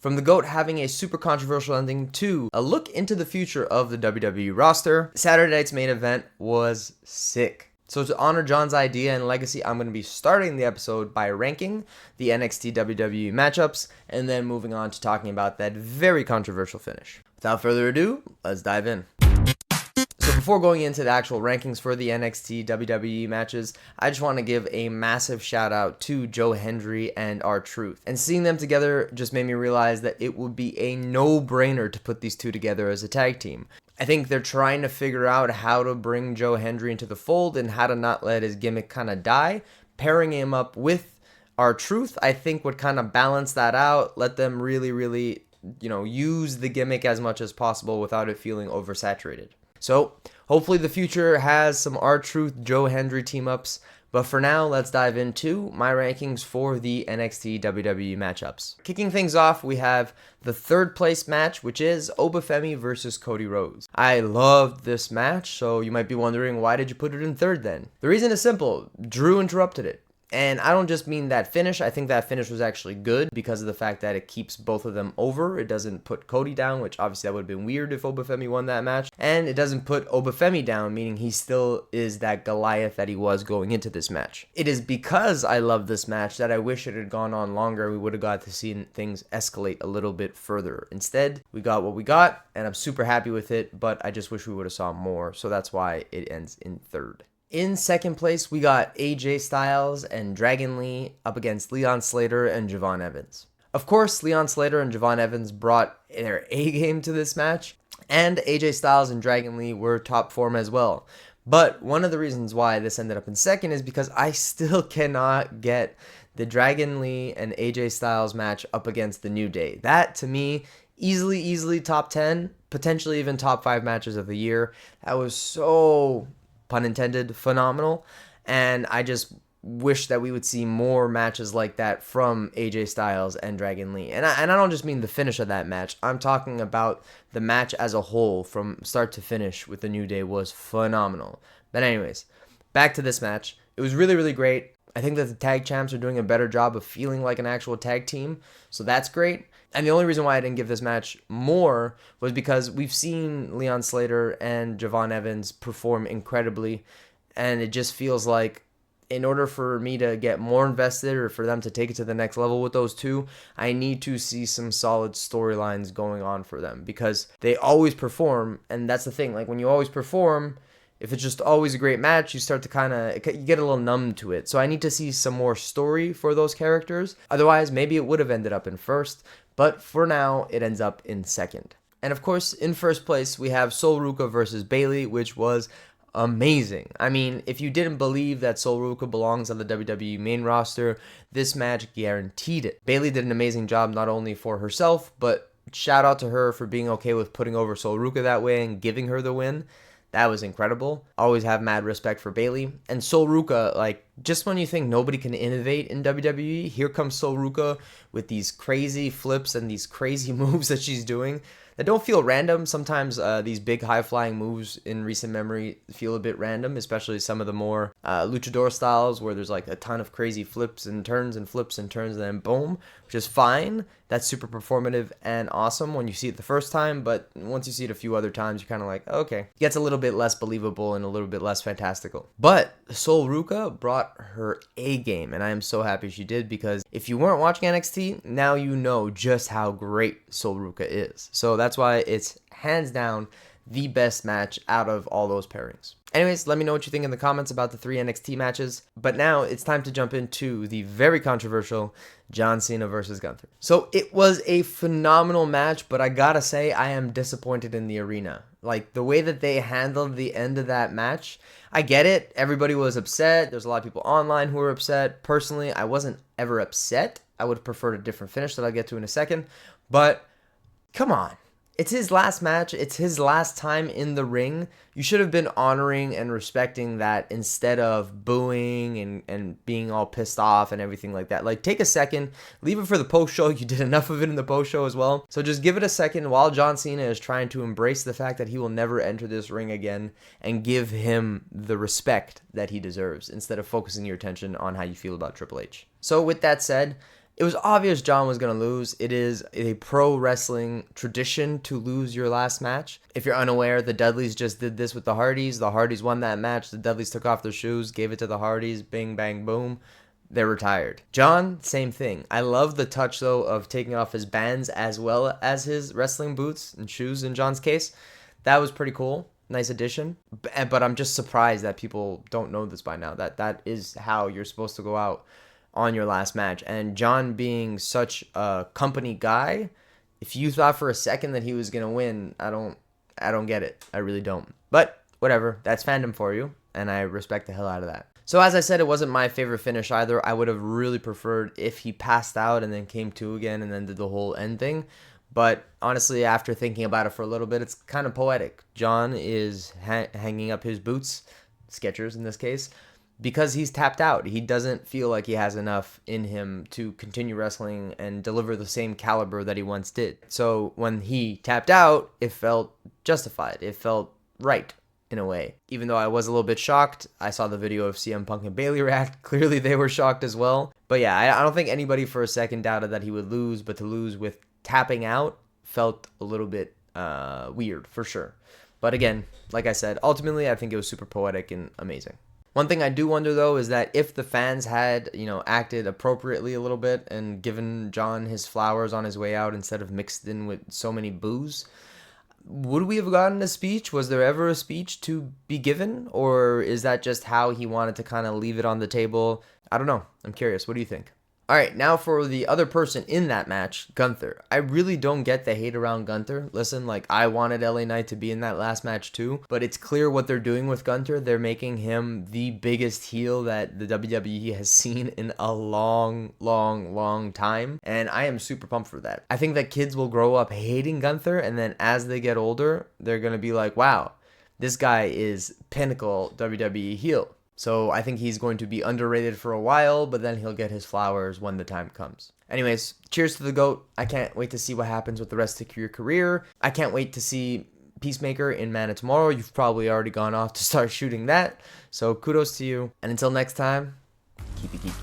From the GOAT having a super controversial ending to a look into the future of the WWE roster, Saturday night's main event was sick. So to honor John's idea and legacy, I'm going to be starting the episode by ranking the NXT WWE matchups and then moving on to talking about that very controversial finish. Without further ado, let's dive in. So before going into the actual rankings for the NXT WWE matches, I just want to give a massive shout out to Joe Hendry and R-Truth. And seeing them together just made me realize that it would be a no-brainer to put these two together as a tag team. I think they're trying to figure out how to bring Joe Hendry into the fold and how to not let his gimmick kind of die. Pairing him up with R-Truth, I think would kind of balance that out, let them really, use the gimmick as much as possible without it feeling oversaturated. So, hopefully the future has some R-Truth, Joe Hendry team-ups, but for now, let's dive into my rankings for the NXT WWE matchups. Kicking things off, we have the third place match, which is Obafemi versus Cody Rhodes. I loved this match, so you might be wondering, why did you put it in third then? The reason is simple, Drew interrupted it. And I don't just mean that finish. I think that finish was actually good because of the fact that it keeps both of them over. It doesn't put Cody down, which obviously that would have been weird if Obafemi won that match. And it doesn't put Obafemi down, meaning he still is that Goliath that he was going into this match. It is because I love this match that I wish it had gone on longer. We would have got to see things escalate a little bit further. Instead, we got what we got, and I'm super happy with it, but I just wish we would have saw more. So that's why it ends in third. In second place, we got AJ Styles and Dragon Lee up against Leon Slater and Javon Evans. Of course, Leon Slater and Javon Evans brought their A game to this match, and AJ Styles and Dragon Lee were top form as well. But one of the reasons why this ended up in second is because I still cannot get the Dragon Lee and AJ Styles match up against the New Day. That, to me, easily top 10, potentially even top 5 matches of the year. That was so, pun intended, phenomenal, and I just wish that we would see more matches like that from AJ Styles and Dragon Lee. And I don't just mean the finish of that match. I'm talking about the match as a whole from start to finish with the New Day was phenomenal. But anyways, back to this match. It was really great. I think that the tag champs are doing a better job of feeling like an actual tag team, so that's great. And the only reason why I didn't give this match more was because we've seen Leon Slater and Javon Evans perform incredibly, and it just feels like in order for me to get more invested or for them to take it to the next level with those two, I need to see some solid storylines going on for them because they always perform, and that's the thing. Like, when you always perform, if it's just always a great match, you start to you get a little numb to it. So I need to see some more story for those characters. Otherwise, maybe it would have ended up in first, but for now, it ends up in second. And of course, in first place, we have Sol Ruca versus Bayley, which was amazing. I mean, if you didn't believe that Sol Ruca belongs on the WWE main roster, this match guaranteed it. Bayley did an amazing job not only for herself, but shout out to her for being okay with putting over Sol Ruca that way and giving her the win. That was incredible. Always have mad respect for Bayley. And Sol Ruca, just when you think nobody can innovate in WWE, here comes Sol Ruca with these crazy flips and these crazy moves that she's doing that don't feel random. Sometimes these big high-flying moves in recent memory feel a bit random, especially some of the more luchador styles where there's like a ton of crazy flips and turns and flips and turns and then boom, which is fine. That's super performative and awesome when you see it the first time, but once you see it a few other times, you're kind of like, okay. It gets a little bit less believable and a little bit less fantastical. But Sol Ruca brought her A game, and I am so happy she did because if you weren't watching NXT, now you know just how great Sol Ruca is. So that's why it's hands down the best match out of all those pairings. Anyways, let me know what you think in the comments about the 3 NXT matches. But now it's time to jump into the very controversial John Cena versus Gunther. So it was a phenomenal match, but I gotta say I am disappointed in the arena. Like, the way that they handled the end of that match, I get it. Everybody was upset. There's a lot of people online who were upset. Personally, I wasn't ever upset. I would have preferred a different finish that I'll get to in a second. But come on. It's his last match. It's his last time in the ring. You should have been honoring and respecting that instead of booing and being all pissed off and everything like that. Like, take a second. Leave it for the post-show. You did enough of it in the post-show as well. So just give it a second while John Cena is trying to embrace the fact that he will never enter this ring again and give him the respect that he deserves instead of focusing your attention on how you feel about Triple H. So with that said, It was obvious John was going to lose. It is a pro wrestling tradition to lose your last match. If you're unaware, the Dudleys just did this with the Hardys. The Hardys won that match. The Dudleys took off their shoes, gave it to the Hardys. Bing, bang, boom. They're retired. John, same thing. I love the touch, though, of taking off his bands as well as his wrestling boots and shoes in John's case. That was pretty cool. Nice addition. But I'm just surprised that people don't know this by now. That is how you're supposed to go out on your last match. And John being such a company guy, if you thought for a second that he was going to win, I don't get it. I really don't. But whatever. That's fandom for you. And I respect the hell out of that. So as I said, it wasn't my favorite finish either. I would have really preferred if he passed out and then came to again and then did the whole end thing. But honestly, after thinking about it for a little bit, it's kind of poetic. John is hanging up his boots, Skechers in this case, because he's tapped out. He doesn't feel like he has enough in him to continue wrestling and deliver the same caliber that he once did. So when he tapped out, it felt justified. It felt right. In a way. Even though I was a little bit shocked, I saw the video of CM Punk and Bayley react. Clearly they were shocked as well. But yeah, I don't think anybody for a second doubted that he would lose, but to lose with tapping out felt a little bit weird for sure. But again, like I said, ultimately I think it was super poetic and amazing. One thing I do wonder though is that if the fans had, acted appropriately a little bit and given John his flowers on his way out instead of mixed in with so many boos, would we have gotten a speech? Was there ever a speech to be given? Or is that just how he wanted to kind of leave it on the table? I don't know. I'm curious. What do you think? All right, now for the other person in that match, Gunther. I really don't get the hate around Gunther. Listen, I wanted LA Knight to be in that last match too, but it's clear what they're doing with Gunther. They're making him the biggest heel that the WWE has seen in a long, long, long time, and I am super pumped for that. I think that kids will grow up hating Gunther, and then as they get older, they're going to be like, wow, this guy is pinnacle WWE heel. So I think he's going to be underrated for a while, but then he'll get his flowers when the time comes. Anyways, cheers to the GOAT. I can't wait to see what happens with the rest of your career. I can't wait to see Peacemaker in Man of Tomorrow. You've probably already gone off to start shooting that. So kudos to you. And until next time, keep it geeky.